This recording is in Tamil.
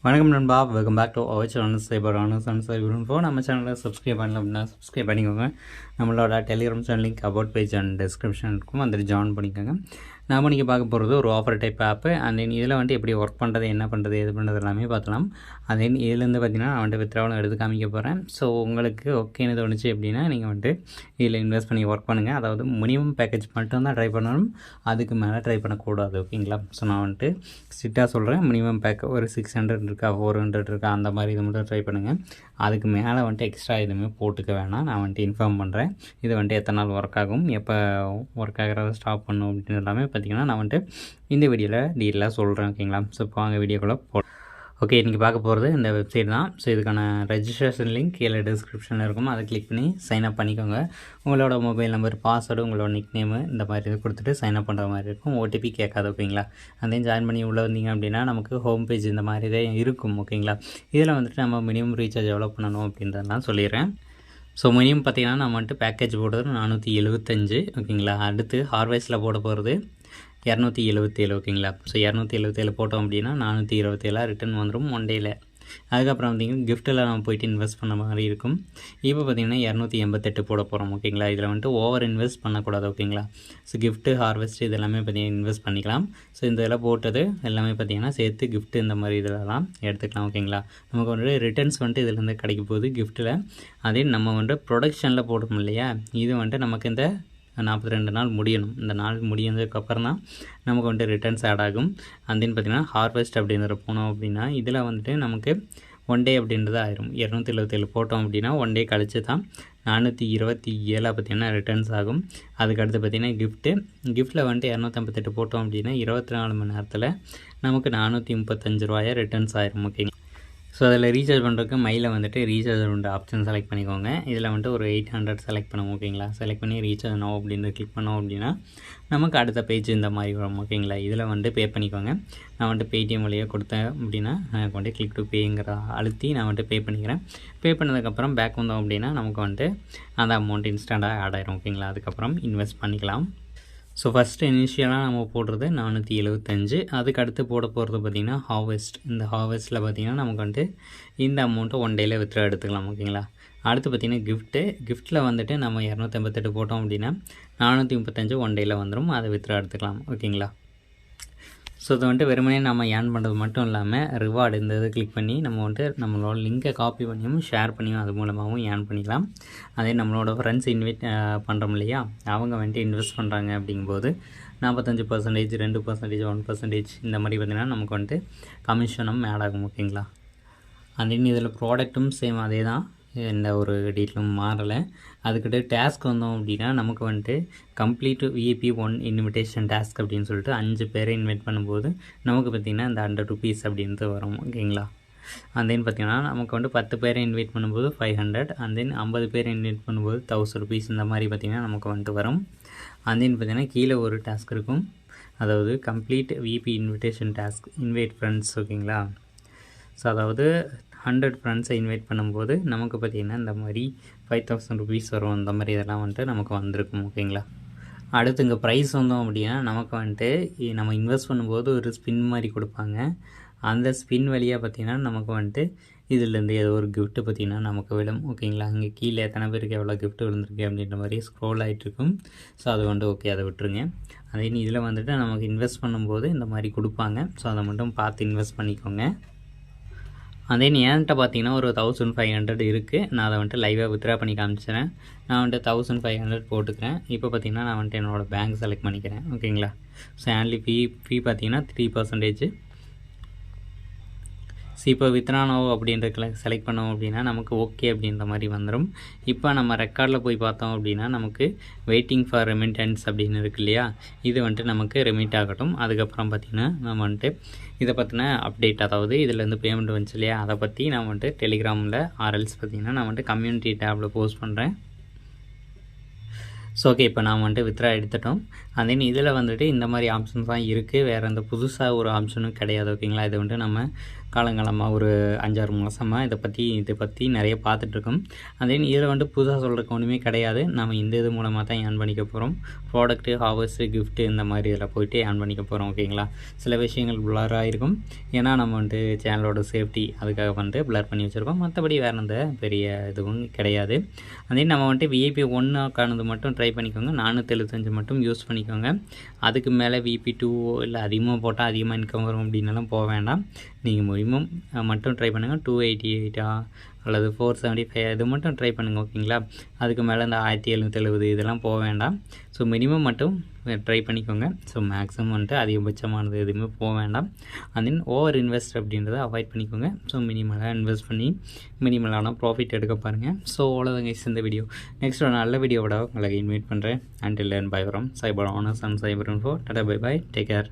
வணக்கம் நண்பா, welcome back to our channel Cyber Info. நம்ம சேனலில் சப்ஸ்கிரைப் பண்ணல அப்படின்னா சப்ஸ்கிரைப் பண்ணிக்கோங்க. நம்மளோட Telegram channel link about page and description இருக்கும், அதில் ஜாயின் பண்ணிக்கோங்க. நாம் இன்றைக்கி பார்க்க போகிறது ஒரு offer type app. And then இதில் வந்துட்டு எப்படி ஒர்க் பண்ணுறது, என்ன பண்ணுறது, எது பண்ணுறது எல்லாமே பார்க்கலாம். அண்ட் தென் இதுலேருந்து பார்த்திங்கன்னா நான் வந்துட்டு வித்ட்ராவலும் எடுத்து காமிக்க போகிறேன். ஸோ உங்களுக்கு ஓகேன்னு தோணுச்சு அப்படின்னா நீங்கள் வந்துட்டு இதில் இன்வெஸ்ட் பண்ணி ஒர்க் பண்ணுங்கள். அதாவது மினிமம் பேக்கேஜ் மட்டும்தான் ட்ரை பண்ணணும், அதுக்கு மேலே ட்ரை பண்ணக்கூடாது. ஓகேங்களா? ஸோ நான் வந்துட்டு ஸ்ட்ரிக்டாக சொல்கிறேன், மினிமம் பேக் ஒரு 600 இருக்கா, 400 இருக்கா, அந்த மாதிரி இது மட்டும் ட்ரை பண்ணுங்கள். அதுக்கு மேலே வந்துட்டு எக்ஸ்ட்ரா எதுவுமே போட்டுக்க வேணாம். நான் வந்துட்டு இன்ஃபார்ம் பண்ணுறேன் இது வந்துட்டு எத்தனை நாள் ஒர்க் ஆகும், எப்போ ஒர்க் ஆகிறத ஸ்டாப் பண்ணும் அப்படின்னு எல்லாமே பார்த்திங்கன்னா நான் வந்துட்டு இந்த வீடியோவில் டீட்டெயிலாக சொல்கிறேன். ஓகேங்களா? ஸோ இப்போ வாங்க வீடியோக்குள்ளே ஓகே, இன்றைக்கி பார்க்க போகிறது இந்த வெப்சைட் தான். ஸோ இதுக்கான ரெஜிஸ்ட்ரேஷன் லிங்க் கீழே டிஸ்கிரிப்ஷனில் இருக்கும், அதை கிளிக் பண்ணி சைன்அப் பண்ணிக்கோங்க. உங்களோட மொபைல் நம்பர், பாஸ்வேர்டு, உங்களோட நிக் நேமு இந்த மாதிரி இது கொடுத்துட்டு சைன்அப் பண்ணுற மாதிரி இருக்கும். ஓடிபி கேட்காது. ஓகேங்களா? அதையும் ஜாயின் பண்ணி உள்ளே வந்தீங்க அப்படின்னா நமக்கு ஹோம் பேஜ் இந்த மாதிரி தான் இருக்கும். ஓகேங்களா? இதில் வந்துட்டு நம்ம மினிமம் ரீசார்ஜ் எவ்வளோ பண்ணணும் அப்படின்றதெல்லாம் சொல்லிடுறேன். ஸோ மினிமம் பார்த்திங்கன்னா நம்ம வந்துட்டு பேக்கேஜ் போடுறது 475. ஓகேங்களா? அடுத்து ஹார்வெஸ்ட்டில் போட போகிறது 277. ஓகேங்களா? ஸோ 277 போட்டோம் அப்படின்னா 427 ரிட்டன் வந்துடும் ஒன் டேயில். அதுக்கப்புறம் பார்த்திங்கன்னா கிஃப்ட்டில் நம்ம போய்ட்டு இன்வெஸ்ட் பண்ண மாதிரி இருக்கும். இப்போ பார்த்திங்கன்னா 288 போட போகிறோம். ஓகேங்களா? இதில் வந்துட்டு ஓவர் இன்வெஸ்ட் பண்ணக்கூடாது. ஓகேங்களா? ஸோ கிஃப்ட்டு, ஹார்வெஸ்ட் இது எல்லாமே பார்த்திங்கன்னா இன்வெஸ்ட் பண்ணிக்கலாம். ஸோ இந்த இதெல்லாம் போட்டது எல்லாமே பார்த்திங்கன்னா சேர்த்து கிஃப்ட்டு இந்த மாதிரி இதெல்லாம் எடுத்துக்கலாம். ஓகேங்களா? நமக்கு வந்துட்டு ரிட்டர்ன்ஸ் வந்துட்டு இதிலேருந்து கிடைக்க போகுது கிஃப்ட்டில். அதே நம்ம வந்துட்டு ப்ரொடக்ஷனில் போட்டோம் இல்லையா, இது வந்துட்டு நமக்கு இந்த 42 நாள் முடியணும். இந்த நாள் முடிஞ்சதுக்கப்புறம் தான் நமக்கு வந்துட்டு ரிட்டர்ன்ஸ் ஆட் ஆகும். அந்தன்னு பார்த்திங்கன்னா ஹார்வெஸ்ட் அப்படிங்கிற போனோம் அப்படின்னா இதில் வந்துட்டு நமக்கு ஒன் டே அப்படின்றது ஆயிரும். 277 போட்டோம் அப்படின்னா ஒன் டே கழிச்சு தான் 427 பார்த்திங்கன்னா ரிட்டர்ன்ஸ் ஆகும். அதுக்கடுத்து பார்த்திங்கன்னா கிஃப்ட்டில் வந்துட்டு 258 போட்டோம் அப்படின்னா 24 மணி நேரத்தில் நமக்கு 435 ரூபாயா ரிட்டர்ன்ஸ் ஆயிரும். ஓகேங்களா? ஸோ அதில் ரீசார்ஜ் பண்ணுறதுக்கு மையில் வந்துட்டு ரீசார்ஜ் உண்டு ஆப்ஷன் செலக்ட் பண்ணிக்கோங்க. இதில் வந்துட்டு ஒரு 800 செலக்ட் பண்ணுவோம். ஓகேங்களா? செலக்ட் பண்ணி ரீசார்ஜ் நோ அப்படின்னு கிளிக் பண்ணோம் அப்படின்னா நமக்கு அடுத்த பேஜ் இந்த மாதிரி வரும். ஓகேங்களா? இதில் வந்துட்டு பே பண்ணிக்கோங்க. நான் வந்துட்டு பேடிஎம் வழியாக கொடுத்தேன் அப்படின்னா எனக்கு வந்துட்டு கிளிக் டு பேங்கிற அழுத்தி நான் வந்துட்டு பே பண்ணிக்கிறேன். பே பண்ணதுக்கப்புறம் பேக் வந்தோம் அப்படின்னா நமக்கு வந்துட்டு அந்த அமௌண்ட் இன்ஸ்டண்ட்டாக ஆட் ஆயிரும். ஓகேங்களா? அதுக்கப்புறம் இன்வெஸ்ட் பண்ணிக்கலாம். ஸோ ஃபஸ்ட்டு இனிஷியலாக நம்ம போடுறது 475. அதுக்கு அடுத்து போட போகிறது பார்த்திங்கன்னா ஹார்வெஸ்ட். இந்த ஹார்வெஸ்ட்டில் பார்த்திங்கன்னா நமக்கு வந்துட்டு இந்த அமௌண்ட்டை ஒன் டேயில் வித்ட்ரா எடுத்துக்கலாம். ஓகேங்களா? அடுத்து பார்த்திங்கன்னா கிஃப்ட்டில் வந்துட்டு நம்ம 258 போட்டோம் அப்படின்னா 435 ஒன் டேயில் வந்துடும், அதை வித்ட்ரா எடுத்துக்கலாம். ஓகேங்களா? ஸோ இது வந்துட்டு வெறுமனே நம்ம ஏர்ன் பண்ணுறது மட்டும் இல்லாமல் ரிவார்டு இந்த இதை கிளிக் பண்ணி நம்ம வந்துட்டு நம்மளோட லிங்கை காப்பி பண்ணியும் ஷேர் பண்ணியும் அது மூலமாகவும் ஏர்ன் பண்ணிக்கலாம். அதே நம்மளோட ஃப்ரெண்ட்ஸ் இன்வைட் பண்ணுறோம் இல்லையா, அவங்க வந்துட்டு இன்வெஸ்ட் பண்ணுறாங்க அப்படிங்கும்போது 45%, 2%, 1% இந்த மாதிரி பார்த்திங்கன்னா நமக்கு வந்துட்டு கமிஷனும் ஆட் ஆகும். ஓகேங்களா? அதே இதில் ப்ராடக்ட்டும் சேம் அதே தான், எந்த ஒரு டீட்டெயிலும் மாறலை. அதுக்கிட்ட டாஸ்க் வந்தோம் அப்படின்னா நமக்கு வந்துட்டு கம்ப்ளீட் விஐபி 1 இன்விடேஷன் டாஸ்க் அப்படின்னு சொல்லிட்டு 5 பேரை இன்வைட் பண்ணும்போது நமக்கு பார்த்திங்கன்னா இந்த 100 rupees அப்படின்ட்டு வரும். ஓகேங்களா? அண்ட் தென் பார்த்திங்கன்னா நமக்கு வந்துட்டு 10 பேரை இன்வைட் பண்ணும்போது 500, அண்ட் தென் 50 பேரை இன்வைட் பண்ணும்போது 1000 rupees இந்த மாதிரி பார்த்திங்கன்னா நமக்கு வந்துட்டு வரும். அண்ட் தென் பார்த்திங்கன்னா கீழே ஒரு டாஸ்க் இருக்கும், அதாவது complete VIP invitation task, invite friends. ஓகேங்களா? ஸோ அதாவது 100 ஃப்ரெண்ட்ஸை இன்வைட் பண்ணும்போது நமக்கு பார்த்திங்கன்னா இந்த மாதிரி 5000 rupees வரும். அந்த மாதிரி இதெல்லாம் வந்துட்டு நமக்கு வந்திருக்கும். ஓகேங்களா? அடுத்து இங்கே ப்ரைஸ் வந்தோம் அப்படின்னா நமக்கு வந்துட்டு நம்ம இன்வெஸ்ட் பண்ணும்போது ஒரு ஸ்பின் மாதிரி கொடுப்பாங்க. அந்த ஸ்பின் வழியாக பார்த்திங்கன்னா நமக்கு வந்துட்டு இதிலேருந்து ஏதோ ஒரு கிஃப்ட்டு பார்த்திங்கன்னா நமக்கு விடும். ஓகேங்களா? அங்கே கீழே எத்தனை பேருக்கு எவ்வளோ கிஃப்ட் விழுந்திருக்கு அப்படின்ற மாதிரி ஸ்க்ரோல் ஆகிட்டுருக்கும். ஸோ அது வந்துட்டு ஓகே, அதை விட்டுருங்க. அதே இதில் வந்துட்டு நமக்கு இன்வெஸ்ட் பண்ணும்போது இந்த மாதிரி கொடுப்பாங்க. ஸோ அதை மட்டும் பார்த்து இன்வெஸ்ட் பண்ணிக்கோங்க. அதே என்கிட்ட பார்த்திங்கன்னா ஒரு 1500 இருக்குது. நான் அதை வந்துட்டு லைவாக வித்ட்ரா பண்ணி காமிச்சிக்கிறேன். நான் வந்துட்டு 1500 போட்டுக்கிறேன். இப்போ பார்த்திங்கன்னா நான் வந்துட்டு என்னோடய பேங்க் செலக்ட் பண்ணிக்கிறேன். ஓகேங்களா? ஸோ ஆன்லி ஃபீ பார்த்திங்கன்னா 3%. ஸோ இப்போ வித்ட்ரானோ அப்படின்ற செலக்ட் பண்ணோம் அப்படின்னா நமக்கு ஓகே அப்படின்ற மாதிரி வந்துடும். இப்போ நம்ம ரெக்கார்டில் போய் பார்த்தோம் அப்படின்னா நமக்கு வெயிட்டிங் ஃபார் ரெமிட்டன்ஸ் அப்படின்னு இருக்கு இல்லையா, இது வந்துட்டு நமக்கு ரெமிட் ஆகட்டும். அதுக்கப்புறம் பார்த்திங்கன்னா நம்ம வந்துட்டு இதை பற்றின அப்டேட், அதாவது இதிலேருந்து பேமெண்ட் வந்துச்சு இல்லையா, அதை பற்றி நான் வந்துட்டு டெலிகிராமில் ஆர்எல்ஸ் பார்த்திங்கன்னா நான் வந்துட்டு கம்யூனிட்டி டேப்பில் போஸ்ட் பண்ணுறேன். ஸோ ஓகே, இப்போ நான் வந்துட்டு வித்ட்ரா எடுத்துட்டோம். அண்ட் தென் இதில் வந்துட்டு இந்த மாதிரி ஆப்ஷன்ஸ் தான் இருக்குது, வேறு எந்த புதுசாக ஒரு ஆப்ஷனும் கிடையாது. ஓகேங்களா, இதை வந்துட்டு நம்ம காலங்காலமாக ஒரு 5-6 மாதமாக இதை பற்றி நிறைய பார்த்துட்ருக்கோம். அண்ட் தென் இதில் வந்துட்டு புதுசாக சொல்கிறக்கு ஒன்றுமே கிடையாது. நம்ம இந்த இது மூலமாக தான் ஏர்ன் பண்ணிக்க போகிறோம். ப்ராடக்ட்டு, ஹவர்ஸு, கிஃப்ட்டு இந்த மாதிரி இதில் போய்ட்டு ஏர்ன் பண்ணிக்க போகிறோம். ஓகேங்களா, சில விஷயங்கள் பிளராக இருக்கும், ஏன்னா நம்ம வந்துட்டு சேனலோட சேஃப்டி அதுக்காக வந்துட்டு பிளர் பண்ணி வச்சுருக்கோம். மற்றபடி வேறு எந்த பெரிய இதுவும் கிடையாது. அதே நம்ம வந்துட்டு VIP 1 மட்டும் ட்ரை பண்ணிக்கோங்க. 475 மட்டும் யூஸ் பண்ணிக்கோங்க. அதுக்கு மேலே VIP 2 இல்லை அதிகமாக போட்டால் அதிகமாக இன்கம் வரும் அப்படின்னாலும் போக வேண்டாம். நீங்கள் மினிமம் மட்டும் ட்ரை பண்ணுங்கள். 288 அல்லது 475 இது மட்டும் ட்ரை பண்ணுங்கள். ஓகேங்களா, அதுக்கு மேலே இந்த 1770 இதெல்லாம் போக வேண்டாம். ஸோ மினிமம் மட்டும் ட்ரை பண்ணிக்கோங்க. ஸோ மேக்ஸிமம் வந்துட்டு அதிகபட்சமானது எதுவுமே போக வேண்டாம். அண்ட் தென் ஓவர் இன்வெஸ்ட் அப்படின்றத அவாய்ட் பண்ணிக்கோங்க. ஸோ மினிமலாக இன்வெஸ்ட் பண்ணி மினிமலான ப்ராஃபிட் எடுக்க பாருங்கள். ஸோ அவ்வளோதாங்க இந்த வீடியோ. நெக்ஸ்ட் ஒரு நல்ல வீடியோவோட உங்களை இன்வைட் பண்ணுறேன். Until then bye from Cyber owners and Cyber Info. Tata, bye bye, take care.